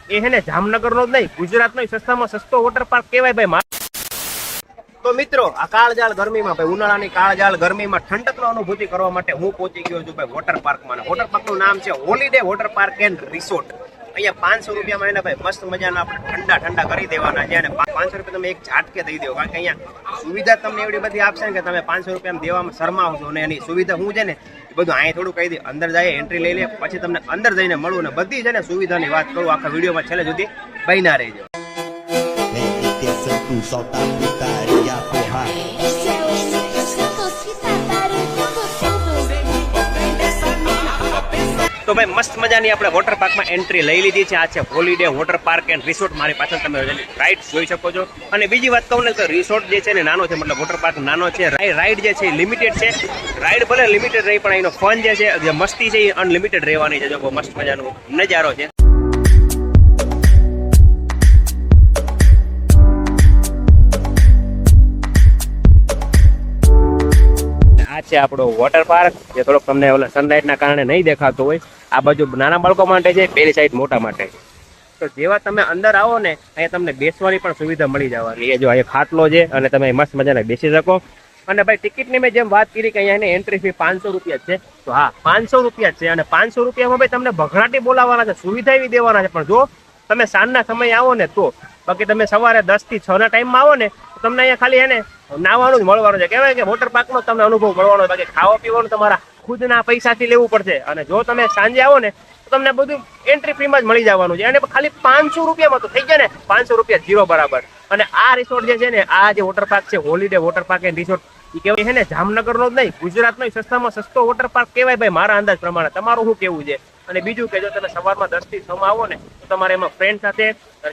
એ હે ને જામનગરનો જ નહીં, ગુજરાતનો સસ્તામાં સસ્તો વોટર પાર્ક કહેવાય ભાઈ. તો મિત્રો, આ કાળજાળ ગરમીમાં ભાઈ, ઉનાળાની કાળજાળ ગરમીમાં ઠંડકનો અનુભૂતિ કરવા માટે હું પહોંચી ગયો છું ભાઈ વોટર પાર્કમાં. વોટર પાર્કનું નામ છે holiday water park and resort. અહીંયા 500 રૂપિયામાં એને ભાઈ મસ્ત મજાના આપણે ઠંડા કરી દેવાના છે અને 500 રૂપિયા તમે એક ઝાટકે દઈ દો. કારણ કે અહીંયા સુવિધા તમને એવડી બધી આપશે ને કે તમે 500 રૂપિયામાં દેવામાં શરમાવશો. અને એની સુવિધા શું છે ને એ બધું અહીંયા થોડું કહી દે. અંદર જાય, એન્ટ્રી લઈ લે, પછી તમને અંદર જઈને મળવું ને બધી છે ને સુવિધાની વાત કરું આખા વિડીયોમાં છેલ્લે સુધી બન્યા રહેજો. તો ભાઈ મસ્ત મજાની આપણે વોટર પાર્કમાં એન્ટ્રી લઈ લીધી છે. આ છે holiday water park and resort. મારી પાછળ તમે રાઈડ જોઈ શકો છો. અને બીજી વાત કહું ને તો રિસોર્ટ જે છે ને નાનો છે, મતલબ વોટર પાર્ક નાનો છે. રાઈડ જે છે એ લિમિટેડ છે. રાઈડ ભલે લિમિટેડ રહી પણ એનો ફન જે છે, જે મસ્તી છે એ અનલિમિટેડ રહેવાની છે. જો બહુ મસ્ત મજાનો નજારો છે. આ છે આપણો વોટર પાર્ક, જે થોડોક તમને ઓલા સનલાઇટ ના કારણે નહીં દેખાતો હોય. આ બાજુ નાના બાળકો માટે છે, પેલી સાઈડ મોટા માટે. તો જેવા તમે અંદર આવો ને, અહીંયા તમને બેસવાની પણ સુવિધા મળી જવાની. એ જો અહીંયા ખાટલો છે અને તમે મસ્ત મજાને બેસી શકો. અને ભાઈ ટિકિટની મેં જેમ વાત કરી કે અહીંયા એન્ટ્રી ફી 500 રૂપિયા છે. તો હા, 500 રૂપિયા છે. અને 500 રૂપિયામાં ભાઈ તમને ભઘરાટી બોલાવવાના છે, સુવિધા એવી દેવાના છે. પણ જો તમે સાંજના સમયે આવો ને તો, બાકી તમે સવારે 10 થી 6 ના ટાઈમમાં આવો ને તો તમને અહીંયા ખાલી એને નાવાનું જ મળવાનું છે. કહેવાય કે વોટર પાર્કનો તમને અનુભવ મળવાનો. બાકી ખાવા પીવાનું તમારા ખુદના પૈસાથી લેવું પડશે. અને જો તમે સાંજે આવો ને તો તમને બધું એન્ટ્રી ફ્રીમાં જ મળી જવાનું છે. અને ખાલી 500 રૂપિયામાં તો થઈ જાય ને, 500 રૂપિયા જીરો બરાબર. અને આ રિસોર્ટ જે છે ને, આ જે વોટર પાર્ક છે holiday water park and resort, એ કહેવાય છે ને જામનગરનો જ નહીં, ગુજરાતનો સસ્તામાં સસ્તો વોટર પાર્ક કહેવાય ભાઈ મારા અંદાજ પ્રમાણે. તમારું શું કેવું છે? અને બીજું કે જો તમે સવારમાં 10 થી 6 આવો ને તો તમારે એમાં ફ્રેન્ડ સાથે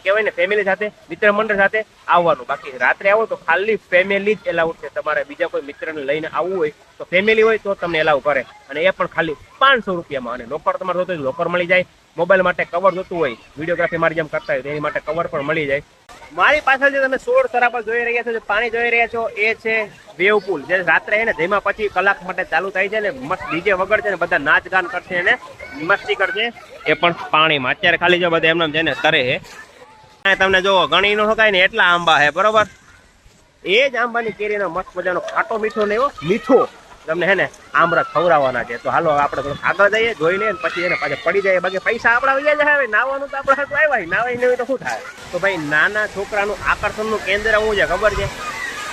કહેવાય ને ફેમિલી સાથે, મિત્ર મંડળ સાથે આવવાનું. બાકી રાત્રે આવો તો ખાલી ફેમિલી જ એલાઉડ છે. તમારે બીજા કોઈ મિત્રને લઈને આવવું હોય તો ફેમિલી હોય તો તમને એલાઉ કરે. અને એ પણ ખાલી 500 રૂપિયામાં. અને લોકર તમારે જોતું હોય લોકર મળી જાય. મોબાઈલ માટે કવર જોતું હોય, વિડીયોગ્રાફી મારી જેમ કરતા હોય તો એની માટે કવર પણ મળી જાય. મારી પાછળ જે તમે 16 સરાપા જોઈ રહ્યા છો, જે પાણી જોઈ રહ્યા છો, એ છે વેવ પુલ. જે રાત્રે છે ને જેમાં પછી કલાક માટે ચાલુ થાય છે ને, મસ્ત ડીજે વગર છે ને બધા નાચ ગાન કરશે અને મસ્તી કરશે. એ પણ પાણીમાં. અત્યારે ખાલી જો બધા એમને છે ને તરે છે. તમને જો ગણી ન શકાય ને એટલા આંબા છે, બરોબર. એ જ આંબાની કેરીનો મસ્ત મજાનો ખાટો મીઠો ને એવો મીઠો તમને હે ને આમરા ખવડાવવાના છે. તો હાલો આપણે થોડું આગળ જઈએ, જોઈ લઈએ, પછી એને પાછા પડી જાય. બાકી પૈસા આપણા વૈયા જાય. નાવાનું તો આપણે હાથ આવ્યા, નાવાય નહીં તો શું થાય? તો ભાઈ નાના છોકરાનું આકર્ષણનું કેન્દ્ર શું છે ખબર છે?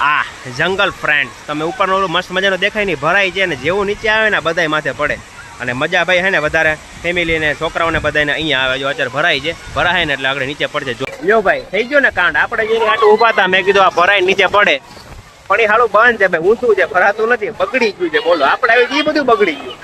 આ જંગલ ફ્રેન્ડ. તમે ઉપરનો ઓલું મસ્ત મજાનો દેખાય નહીં, ભરાય છે. ને જેવું નીચે આવે ને બધાય માથે પડે. અને મજા ભાઈ હે ને વધારે ફેમિલી ને છોકરાઓને બધાને અહીંયા આવે. જો અત્યારે ભરાય છે, ભરાય ને એટલે આગળ નીચે પડશે. જો ભાઈ થઈ ગયો ને કાંડ. આપણે જે આટલું ઉભા હતા, મેં કીધું આ ભરાય નીચે પડે, પણ એ હાલું બંધ છે ભાઈ, ઊંચું છે, ભરાતું નથી, બગડી ગયું છે. બોલો, આપણે આવી એ બધું બગડી ગયું.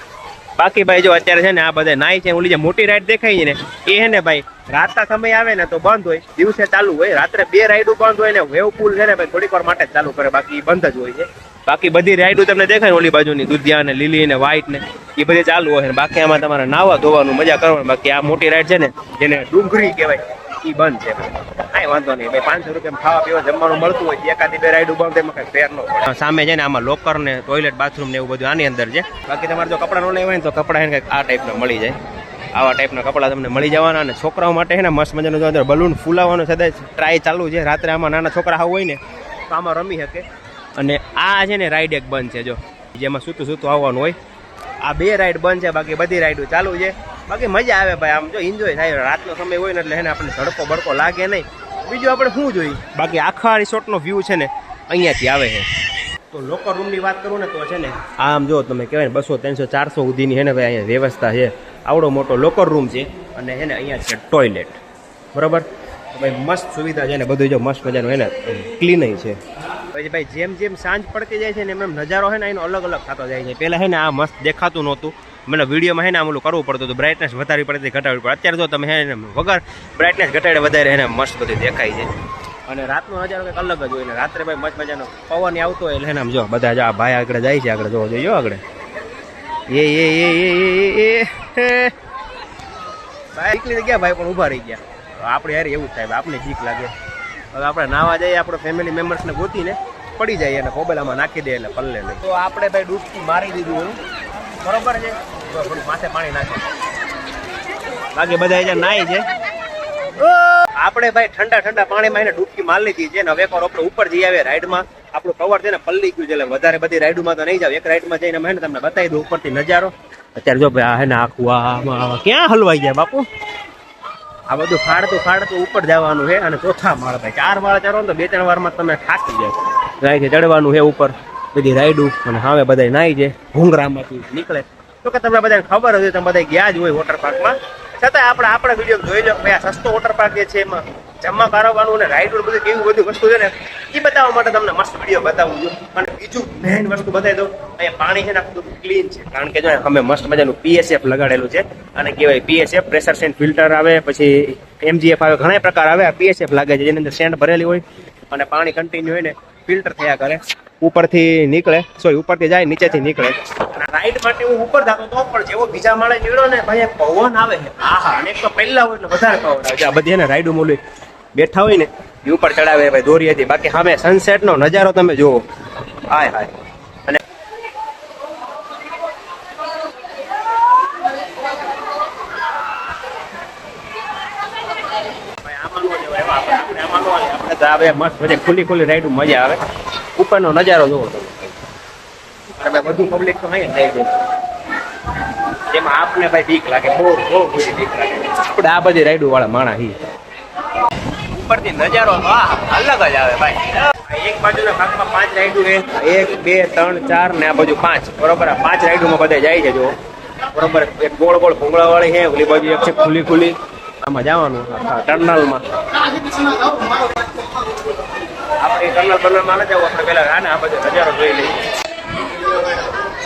બાકી ભાઈ જો અત્યારે છે ને આ બધા નાય છે. ઓલી જે મોટી રાઈડ દેખાય છે ને એ હે ને ભાઈ રાતના સમય આવે ને તો બંધ હોય, દિવસે ચાલુ હોય. રાત્રે 2 રાઈડો બંધ હોય ને વેવ પુલ છે ને ભાઈ થોડીક વાર માટે જ ચાલુ કરે, બાકી બંધ જ હોય છે. બાકી બધી રાઈડો તમને દેખાય ને ઓલી બાજુની દુધિયા ને લીલી ને વ્હાઈટ ને એ બધી ચાલુ હોય ને. બાકી આમાં તમારે નાવા ધોવાનું મજા કરવાનું. બાકી આ મોટી રાઈડ છે ને જેને ડુંગરી કહેવાય એ બંધ છે. કાંઈ વાંધો નહીં ભાઈ, 500 રૂપિયામાં ખાવા પીવા જમવાનું મળતું હોય. એકાદી 2 રાઈડો બંધ એમાં કઈ ફેર ન પડે. સામે છે ને આમાં લોકર ને ટોયલેટ બાથરૂમ ને એવું બધું આની અંદર છે. બાકી તમારે જો કપડાં ન લેવા હોય ને તો કપડાં કંઈક આ ટાઈપના મળી જાય. આવા ટાઈપના કપડાં તમને મળી જવાના. અને છોકરાઓ માટે છે ને મસ્ત મજાનું જો અંદર બલૂન ફૂલાવવાનું સદાય ટ્રાય ચાલુ છે. રાત્રે આમાં નાના છોકરા હોય ને તો આમાં રમી શકે. અને આ છે ને રાઈડ એક બંધ છે, જો જેમાં સૂતું આવવાનું હોય. આ 2 રાઈડ બંધ છે, બાકી બધી રાઈડો ચાલુ છે. બાકી મજા આવે ભાઈ, આમ જો એન્જોય થાય. રાતનો સમય હોય ને એટલે એને આપણે ધડકો બડકો લાગે નહીં. બીજું આપણે શું જોઈએ? બાકી આખા રિસોર્ટનો વ્યૂ છે ને અહીંયાથી આવે છે. તો લોકર રૂમની વાત કરું ને તો છે ને આમ જો તમે કહેવાય ને 200, 300, 400 સુધીની છે ને ભાઈ અહીંયા વ્યવસ્થા છે. આવડો મોટો લોકર રૂમ છે. અને છે ને અહીંયા છે ટોયલેટ, બરાબર. ભાઈ મસ્ત સુવિધા છે ને, બધું જો મસ્ત મજાનું એને ક્લીન છે. પછી ભાઈ જેમ જેમ સાંજ પડતી જાય છે ને એમ નજારો છે ને એનો અલગ અલગ થતો જાય છે. પહેલાં છે ને આ મસ્ત દેખાતું નહોતું. મને વિડીયોમાં છે ને આમ ઓલું કરવું પડતું હતું, બ્રાઇટનેસ વધારવી પડતી, ઘટાડવી પડે. અત્યારે જો તમે છે ને વગર બ્રાઇટનેસ ઘટાડે વધારે એને મસ્ત બધું દેખાય છે. અને રાતનો નજારો કંઈક અલગ જ હોય. ને રાત્રે ભાઈ મસ્ત મજાનો પવન આવતો હોય એટલે આમ જો બધા જો આ ભાઈ આગળ જાય છે, આગળ જોવો જોઈએ આગળ. ભાઈ નીકળી ગયા ભાઈ, પણ ઊભા રહી ગયા. આપણે યાર એવું જ થાય, આપણે બીક લાગે. હવે આપણે નાવા જઈએ, આપણે ફેમિલી મેમ્બર્સને ગોતીને પડી જાય અને મોબાઈલ આમાં નાખી દે એટલે પલ્લે નહીં. તો આપણે ભાઈ ડૂબકી મારી દીધું હોય, બરોબર છે. થોડું માથે પાણી નાખે. બાકી બધા અહીંયા નાય છે. આપણે ભાઈ ઠંડા ઠંડા પાણીમાં એને ડૂબકી મારી લીધી છે ને હવે એકવાર આપણે ઉપર જઈ આવે રાઈડમાં. આપણું કવર છે ને પલ્લી ગયું છે એટલે વધારે બધી રાઈડમાં તો નહીં જાવ. એક રાઈડમાં જઈને મેં તમને બતાવી દઉં ઉપરથી નજારો. અત્યારે જો ભાઈ આ હે ને આખું આમાં ક્યાં હલવાઈ ગયા બાપુ. આ બધું ફાડતું ઉપર જવાનું છે અને ચોથા માળ ભાઈ 4 માળ ચડો તો 2-3 વારમાં તમે થાકી જાય. ગાયથી ચડવાનું છે ઉપર બધી રાઈડું અને હવે બધા નાઈ છે ભૂંગરામાંથી નીકળે. તો કે તમને બધાને ખબર હતી, તમે બધા ગયા જ હોય વોટર પાર્કમાં, છતાં આપણે વિડીયો જોઈ લો ભાઈ આ સસ્તો વોટર પાર્ક જે છે એમાં જમવા કારવવાનું અને રાઈડ બધું કેવું બધું વસ્તુ છે ને એ બતાવવા માટે તમને મસ્ત વિડીયો બતાવું છું. અને બીજું મેઇન વસ્તુ બતાવી દઉં, અહીંયા પાણી છે ને આખું ક્લીન છે કારણ કે જો અમે મસ્ત મજાનું PSF લગાડેલું છે અને કહેવાય PSF પ્રેશર સેન્ટ ફિલ્ટર આવે, પછી MGF આવે, ઘણા પ્રકાર આવે. આ PSF લાગે છે જેની અંદર સેન્ટ ભરેલી હોય અને પાણી કન્ટિન્યુ હોય ને ફિલ્ટર થયા કરે. ઉપરથી નીકળે ઉપરથી જાય નીચેથી નીકળે. અને રાઈડ માટે હું ઉપર જતો તો પણ જેવો બીજા માળે નીકળ્યો ને ભાઈ પવન આવે છે. આહા, અને એક તો પહેલા હોય એટલે વધારે પવન આવે છે. આ બધી એને રાઈડ મોલી બેઠા હોય ને એ ઉપર ચડાવે ભાઈ દોરી હતી. બાકી સામે સનસેટ નો નજારો તમે જુઓ. હાય હાય. અને મસ્ત મજા ખુલ્લી રાઈડ મજા આવે. ઉપરનો નજારો જોવો તમે. બધું પબ્લિક તો નહીં થઈ જાય જેમાં આપને ભાઈ બીક લાગે, બહુ બધી બીક લાગે. આપણે આ બધી રાઈડો વાળા માણા હી ઉપરથી નજારો અલગ જ આવે ભાઈ. એક બાજુના ભાગમાં 5 રાઈડો છે, 1 2 3 4 ને આ બાજુ 5. બરોબર, આ 5 રાઈડોમાં બધા જાય છે જો. બરોબર, એક ગોળ ભૂંગળા વાળી છે, ઓલી બાજુ એક છે ખુલ્લી. આમાં જવાનું ટર્નલમાં. આપણે ટર્નલમાં ન જવું, આપણે પેલા આ બધો નજારો જોઈ લઈએ.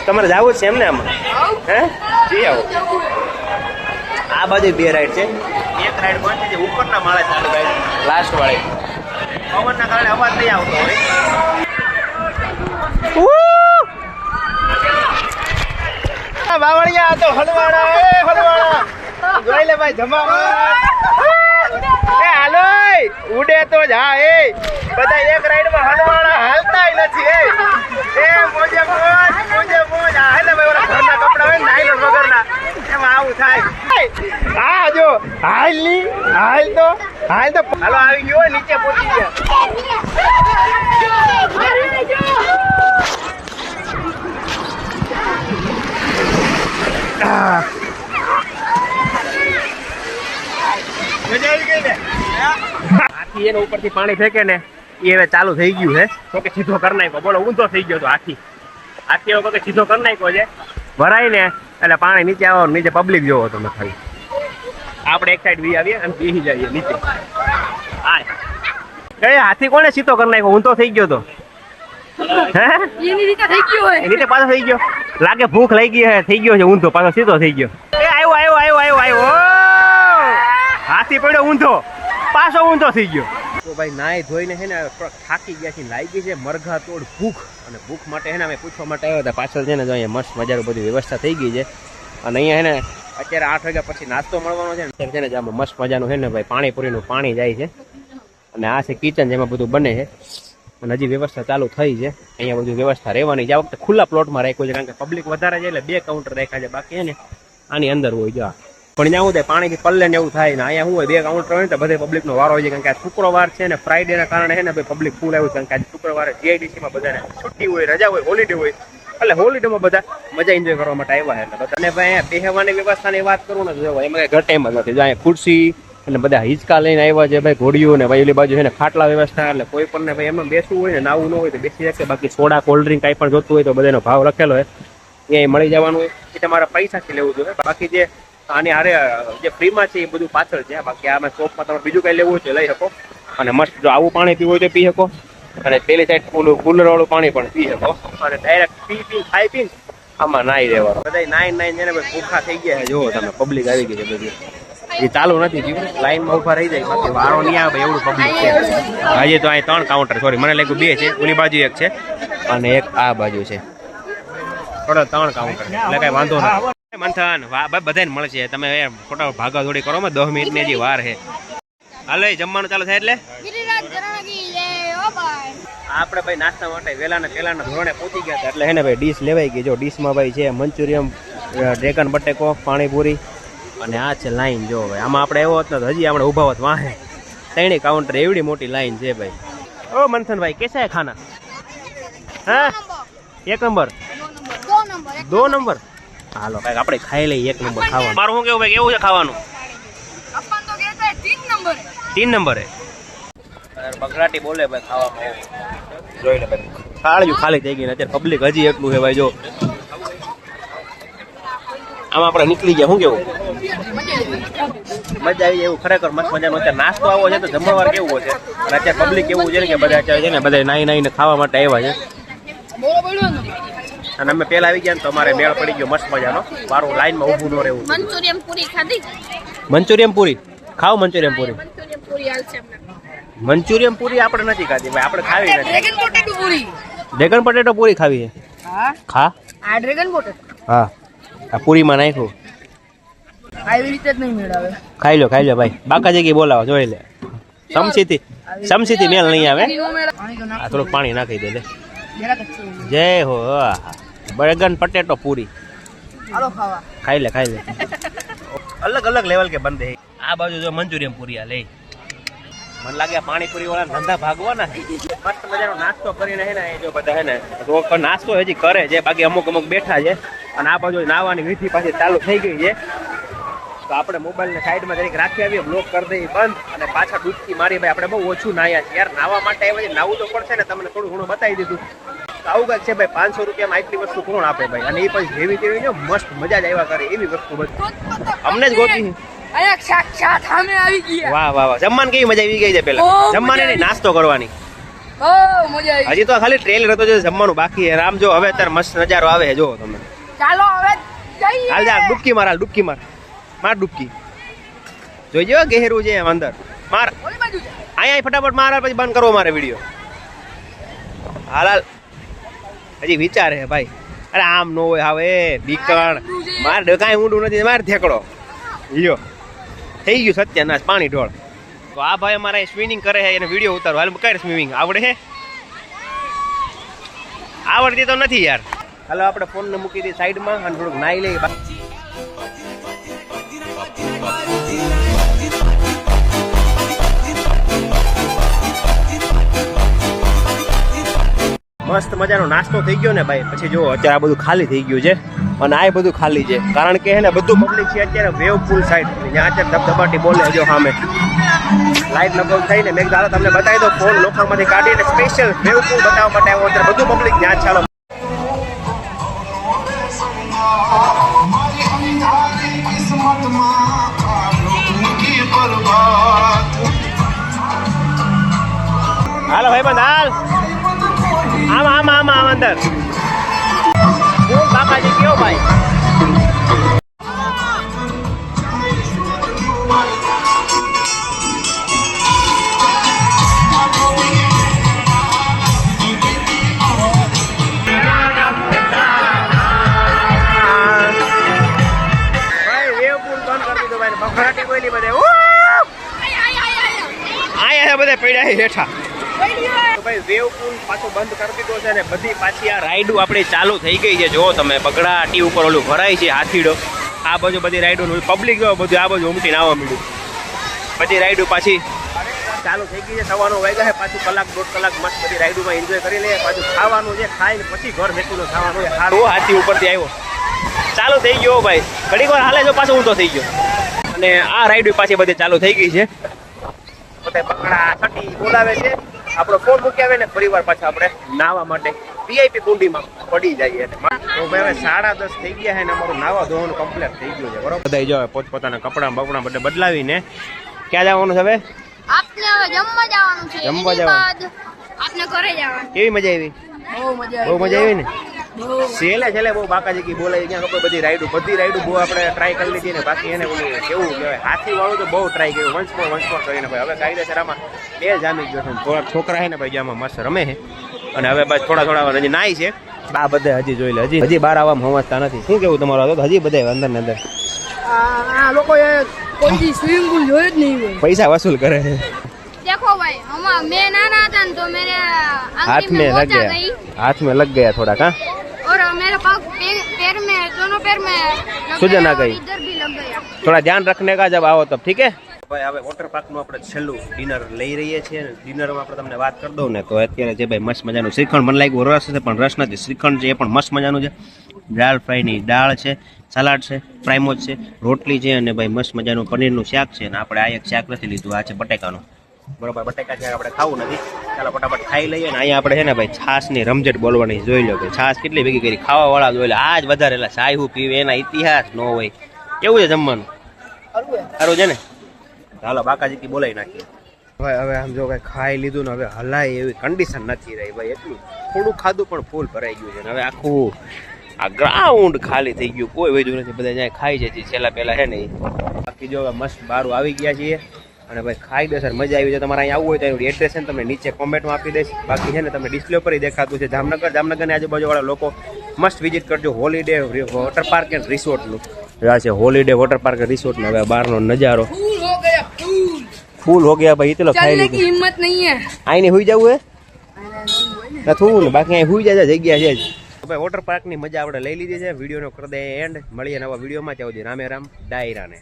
તમારે જવું છે એમ ને આમાં? હે જઈ આવો. આ બધી 2 રાઈડ છે. એક રાઈડ બંધ છે ઉપરના માળે ચાલુ થાય લાસ્ટ વાળી. પવનના કારણે અવાજ નહીં આવતો હોય. બાવળિયા તો હલવાડા જોઈ લે ભાઈ જમાવા. એ હાલો ઉડે તો જા. એ બધા એક રાઈડમાં હલવાડા હાલતાય નથી. એ મોજે મોજ હાલે ભાઈ. ઓલા ઘરના કપડા હોય નાયલોન વગરના એમાં આવું થાય. હા જો હાલ તો હાલો આવી ગયો નીચે પહોંચી ગયા. હાથી એના ઉપરથી પાણી ફેંકે ને એ હવે ચાલુ થઈ ગયું છે. તો કે સીધો કરી નાખ્યો. બોલો ઊંધો થઈ ગયો તો હાથી એવો કે સીધો કરી નાખ્યો છે. ભરાય ને એટલે પાણી નીચે આવો, નીચે પબ્લિક જોવો તમે ખાલી. આપણે એક સાઈડ વી આવીએ અને બેસી જઈએ નીચે. હાથી કોને સીધો કરી નાખ્યો? ઊંધો થઈ ગયો તો એની રીતે પાછો થઈ ગયો. લાગે ભૂખ લાગી હે, થઈ ગયો છે ઊંધો, પાછો સીધો થઈ ગયો. આવ્યો હાથી પડ્યો ઊંધો, પાછો ઊંધો થઈ ગયો. તો ભાઈ નાય ધોઈને છે ને થાકી ગયા છે, લાગી છે મરઘા તોડ ભૂખ. અને ભૂખ માટે છે ને અમે પૂછવા માટે આવ્યા હતા. પાછળ છે ને જો અહીંયા મસ્ત મજાનું બધી વ્યવસ્થા થઈ ગઈ છે. અને અહીંયા છે ને અત્યારે 8 વાગ્યા પછી નાસ્તો મળવાનો છે ને છે ને આમાં મસ્ત મજાનું છે ને ભાઈ પાણીપુરીનું પાણી જાય છે. અને આ છે કિચન જેમાં બધું બને છે. અને હજી વ્યવસ્થા ચાલુ થઈ છે. અહીંયા બધું વ્યવસ્થા રહેવાની છે. આ વખતે ખુલ્લા પ્લોટમાં રાખ્યું છે કારણ કે પબ્લિક વધારે છે એટલે 2 કાઉન્ટર રાખ્યા છે. બાકી છે ને આની અંદર હોય જો. પણ ત્યાં શું થાય પાણીથી પલ્લે ને એવું થાય ને. અહીંયા શું હોય 2 કાઉન્ટર હોય ને તો બધે પબ્લિકનો વારો હોય છે કારણ કે આ શુક્રવાર છે ને ફ્રાઈડેના કારણે છે ને ભાઈ પબ્લિક ફૂલ આવ્યું કારણ કે આજે શુક્રવારે GIDCમાં બધાને છુટ્ટી હોય, રજા હોય, હોલિડે હોય. એટલે હોલિડેમાં બધા મજા એન્જોય કરવા માટે આવ્યા એટલે બધા. અને ભાઈ અહીંયા બેહવાની વ્યવસ્થાની વાત કરું ને તો એમાં કઈ ઘટે એમ જ નથી. જો અહીંયા ખુરશી અને બધા હિંચકા લઈને આવ્યા છે ભાઈ, ઘોડીઓ ને ભાઈ ઓલી બાજુ છે ને ખાટલા વ્યવસ્થા. એટલે કોઈ પણ ને ભાઈ એમાં બેસવું હોય ને નાવું ન હોય તો બેસી શકે. બાકી સોડા કોલ્ડ ડ્રિંક કાંઈ પણ જોતું હોય તો બધાનો ભાવ લખેલો હોય અહીંયા મળી જવાનું હોય. એ તમારા પૈસાથી લેવું જોઈએ. બાકી જે આની હારે જે ફ્રીમાં છે એ બધું પાછળ છે. બાકી આમાં શોપમાં તમારે બીજું કઈ લેવું હોય તો લઈ શકો. અને મસ્ત જો આવું પાણી પીવું હોય તો પી શકો. અને પેલી સાઈડ કુલર વાળું પાણી પણ પી શકો. અને ડાયરેક્ટ ખાઈ પીને આમાં નાઈ રહેવાનું. બધા નાઈ છે ને ભૂખા થઈ ગયા છે. જુઓ તમે પબ્લિક આવી ગઈ છે બધી. એ ચાલુ નથી થયું, લાઈનમાં ઉભા રહી જાય. બાકી વારો નહીં આવે એવું પબ્લિક છે. હજી તો અહીં 3 કાઉન્ટર, સોરી મને લાગ્યું 2 છે. ઓલી બાજુ 1 છે અને એક આ બાજુ છે. ટોટલ 3 કાઉન્ટર એટલે કઈ વાંધો નથી. મંથન બધાને મળશે. તમે ખોટા ભાગા દોડી કરો 10 મિનિટની હજી વાર છે. હાલો જમવાનું ચાલુ થાય એટલે આપણે ભાઈ નાસ્તા માટે વેલાના ધોરણે પહોંચી ગયા હતા. એટલે હે ને ભાઈ ડીશ લેવાઈ ગઈ. જો ડીશમાં ભાઈ છે મંચુરિયમ, ડ્રેગન બટેકો, પાણીપુરી અને આ છે લાઈન જો ભાઈ. આમાં આપણે એવો હોત ને તો હજી આપણે ઊભા હોત વાહે. ત્રણેય કાઉન્ટર એવડી મોટી લાઈન છે ભાઈ. ઓ મંથનભાઈ કેસા હે ખાના? હા એક નંબર 2 નંબર. હાલો ભાઈ આપણે ખાઈ લઈએ 1 નંબર ખાવાનું. મારું શું કેવું ભાઈ કેવું છે ખાવાનું? 3 નંબર બગડાટી બોલે ભાઈ ખાવામાં. જોઈ લે ભાઈ થાળીયું ખાલી થઈ ગઈ ને અત્યારે પબ્લિક હજી એટલું છે ભાઈ. જો આમાં આપણે નીકળી ગયા. શું કેવું મજા આવી? એવું ખરેખર મસ્ત મજાનો અત્યારે નાસ્તો આવો છે તો જમણવાર કેવું છે. અને અત્યારે પબ્લિક એવું છે ને કે બધા અત્યારે છે ને બધા નાઈને ખાવા માટે આવ્યા છે. અને અમે પેલા આવી ગયા ને તો અમારે મેળ પડી ગયો મસ્ત મજાનો. વારું લાઈનમાં ઊભું ન રહેવું. મંચુરિયન પૂરી ખાધી? મંચુરિયન પૂરી ખાવ. મંચુરિયન પૂરી મંચુરિયન પૂરી આપણે નથી ખાધી ભાઈ. આપણે ખાવી નથી. ડ્રેગન પોટેટો પૂરી. ડ્રેગન પોટેટો પૂરી ખાવી છે? હા ખા. આ ડ્રેગન પોટેટો હા આ પૂરીમાં નાખ્યું. આવી રીતે જ નહીં મેળાવે. ખાઈ લો ભાઈ. બાકા જગ્યાએ બોલાવો જોઈ લે. સમસીથી મેલ નહીં આવે. આ થોડુંક પાણી નાખી દે લે. જય હો. ડ્રેગન પોટેટો પૂરી ખાઈ લે. અલગ અલગ લેવલ કે બંધ. આ બાજુ જો મંચુરિયન પૂરી આ લે. મને લાગે પાણીપુરી વાળા ધંધા ભાગવાના. મસ્ત મજાનો નાસ્તો કરીને હે ને એ જો બધા હે ને તો નાસ્તો હજી કરે છે. બાકી અમુક બેઠા છે. અને આ બાજુ નાવાની વિધિ પાછી ચાલુ થઈ ગઈ છે. તો આપણે મોબાઈલને સાઈડમાં જરીક રાખી આવીએ. બ્લોક કરી દઈએ બંધ અને પાછા ડૂબકી મારી ભાઈ. આપણે બહુ ઓછું નાયા છે યાર. નાવા માટે આવ્યા છે. નાવું તો પડશે ને. તમને થોડું ઘણું બતાવી દીધું. આવું કાંઈક છે ભાઈ. 500 રૂપિયામાં આટલી વસ્તુ કોણ આપે ભાઈ? અને એ પછી જેવી તેવી જો મસ્ત મજા જ આવ્યા કરે એવી વસ્તુ બધી અમને જ ગોતી. વાહ. જમવાની કેવી મજા આવી ગઈ છે પેલા? જમવાની નહીં નાસ્તો કરવાની. હજી તો ખાલી ટ્રેલર હતો. જમવાનું બાકી છે. આમ જો હવે અત્યારે મસ્ત નજારો આવે છે. જો તમે ચાલો હવે જઈએ. હાલ જા ડૂબકી માર. માર ડૂબકી જોઈજો. ગહેરું છે એમ અંદર. માર અહીંયા ફટાફટ માર. પછી બંધ કરવો મારે વિડીયો. હાલ હજી વિચાર હે ભાઈ. અરે આમ નો હોય હવે બીકણ. માર કાંઈ ઊંડું નથી. માર થેકડો લ્યો થઈ ગયું સત્યાનાશ. પાણી ઢોળ. તો આ ભાઈ અમારે સ્વિમિંગ કરે છે. એને વિડીયો ઉતારો. હાલ કર સ્વિમિંગ આવડે છે? આવડતી તો નથી યાર. હાલો આપણે ફોનને મૂકી દઈએ સાઈડમાં અને થોડુંક નાઈ લઈએ. મસ્ત મજાનો નાસ્તો થઈ ગયો ને ભાઈ. પછી જો અત્યારે આ બધું ખાલી થઈ ગયું છે. અને આ બધું ખાલી છે કારણ કે હે ને બધું પબ્લિક છે અત્યારે વેવ પુલ સાઈડ. ત્યાં અત્યારે ધબધબાટી બોલે જો સામે લાઈટ લગાવ થઈને મેં કીધું તમને બતાવી દો. ફોન લોકરમાંથી કાઢીને સ્પેશિયલ વેવ પુલ બતાવવા માટે આવ્યો. અત્યારે બધું પબ્લિક ત્યાં ચાલો. હાલો ભાઈ બંધ હાલ. આમ અંદર બાકાજી કેવો ભાઈ? બફરાટી બોલી બધે આયા બધા પડ્યા હેઠા. તો ભાઈ વેવ પુલ પાછો બંધ કરી દીધો છે ને બધી પાછી આ રાઈડો આપણી ચાલુ થઈ ગઈ છે. જો તમે બગડાટી ઉપર ઓલું ભરાય છે હાથીડો. આ બાજુ બધી રાઈડો પબ્લિક જો બધું આ બાજુ ઉમટીને આવવા મળ્યું. બધી રાઈડો પાછી ચાલુ થઈ ગઈ છે. સવારનો વાગ્યા છે. પાછું કલાક 1.5 કલાક મસ્ત બધી રાઈડોમાં એન્જોય કરી લે. પાછું ખાવાનું છે. ખાઈને પછી ઘર મેકીનું ખાવાનું છે. હારો હાથી ઉપરથી આવ્યો ચાલુ થઈ ગયો ભાઈ. ઘડીક વાર હાલે જો પાછો ઊંધો થઈ ગયો. અને આ રાઈડ પાછી બધી ચાલુ થઈ ગઈ છે. બધા પકડા છટી બોલાવે છે. આપણો ફોન મૂકી આવે ને પરિવાર પાછા આપણે નાવા માટે વીઆઈપી કુંડીમાં પડી જઈએ. તો ભાઈ હવે 10:30 થઈ ગયા છે ને અમારું નાવા ધોવાનું કમ્પ્લીટ થઈ ગયું છે. બરોબર બધા જો પોતપોતાના કપડા બપડા બધે બદલાવીને ક્યાં જવાનું છે હવે? આપને હવે જમવા જવાનું છે. જમવા જવાનું. આપને ઘરે જવાનું. કેવી મજા આવી? બહુ મજા આવી ને. છેલ્લે બહુ બાકાજી કી બોલાય ત્યાં લોકો બધી રાઈડો બહુ આપણે ટ્રાય કરી લીધી ને. બાકી એને ઓલું કેવું કહેવાય હાથી વાળું તો બહુ ટ્રાય કર્યું. વન્સ મોર કરીને ભાઈ હવે કાયદેસર આમાં બે જામી ગયો છે. થોડા છોકરા છે ને ભાઈ આમાં મસ્ત રમે છે. અને હવે બસ થોડા હજી નાય છે. આ બધે હજી જોઈ લે. હજી બહાર આવવામાં સમજતા નથી. શું કેવું તમારું? હજી બધે અંદર ને અંદર આ લોકો કોઈ સ્વિમિંગ પુલ જોયો જ નહીં હોય. પૈસા વસૂલ કરે છે. देखो भाई हम मैं नाना था तो मेरे हाथ में लग गया थोड़ा का. और मेरे पास पैर में दोनों पैर में लग सूजन गया आ गई। और इधर भी लग गया। થોડા ધ્યાન રખને કા જબ આવો તબ ઠીક હે ભાઈ હવે વોટર પાર્ક નું આપણે છેલ્લું ડિનર લઈ રહીએ છીએ ડિનરમાં આપણે તમને વાત કરી દઉં ને તો અત્યારે જે ભાઈ મસ્ત મજાનું શ્રીખંડ મને લાગ્યું રસ છે પણ રસ નથી શ્રીખંડ છે એ પણ મસ્ત મજાનું છે દાળ ફ્રાયની દાળ છે સલાડ છે ફ્રાયમોજ છે રોટલી છે અને ભાઈ મસ્ત મજાનું પનીરનું શાક છે અને આપણે આ એક શાક નથી લીધું આ છે બટેકાનું બરોબર બટેકા શાક આપણે ખાવું નથી ચાલો ફટાફટ ખાઈ લઈએ ને અહીંયા આપણે છે ને ભાઈ છાશની રમઝટ બોલવાની જોઈ લો કે છાશ કેટલી ભેગી કરી ખાવા વાળા જોઈ લો આ જ વધારે એટલે સાયુ પીવે એના ઇતિહાસ ન હોય કેવું છે જમવાનું સારું છે ને ચાલો બાકાજી બોલાવી નાખીએ ભાઈ હવે આમ જો કઈ ખાઈ લીધું ને હવે હલાય એવી કન્ડિશન નથી રહી ભાઈ એટલું થોડું ખાધું પણ ફૂલ ભરાઈ ગયું છે ને હવે આખું આ ગ્રાઉન્ડ ખાલી થઈ ગયું કોઈ વધ્યું નથી બધા જ્યાં ખાઈ જાય છે છેલ્લા પહેલા છે ને બાકી જો હવે મસ્ત બારું આવી ગયા છીએ અને ભાઈ ખાઈ દે સર મજા આવી છે તમારે અહીંયા આવવું હોય તો એનું એડ્રેસ છે ને તમને નીચે કોમેન્ટમાં આપી દઈશ બાકી છે ને તમને ડિસ્પ્લે પર દેખાતું છે જામનગરની આજુબાજુવાળા લોકો મસ્ત વિઝિટ કરજો હોલિડે વોટર પાર્ક એન્ડ રિસોર્ટનું આ છે હોલિડે વોટર પાર્ક રિસોર્ટ ને હવે બહારનો નજારો फूल हो गया फूल ફૂલ હો ગયા ભાઈ ઇતલો ખાઈ चलने की લીધું हिम्मत नहीं है। આઈ ને હુઈ જવું હે થવું ને બાકી અહીં હુઈ જાય જગ્યા છે જ ભાઈ વોટર પાર્કની મજા આપણે લઈ લીધી છે વિડીયોનો કરી દે એન્ડ મળીએ નવા વિડીયોમાં ત્યાં સુધી રામે રામ ડાયરાને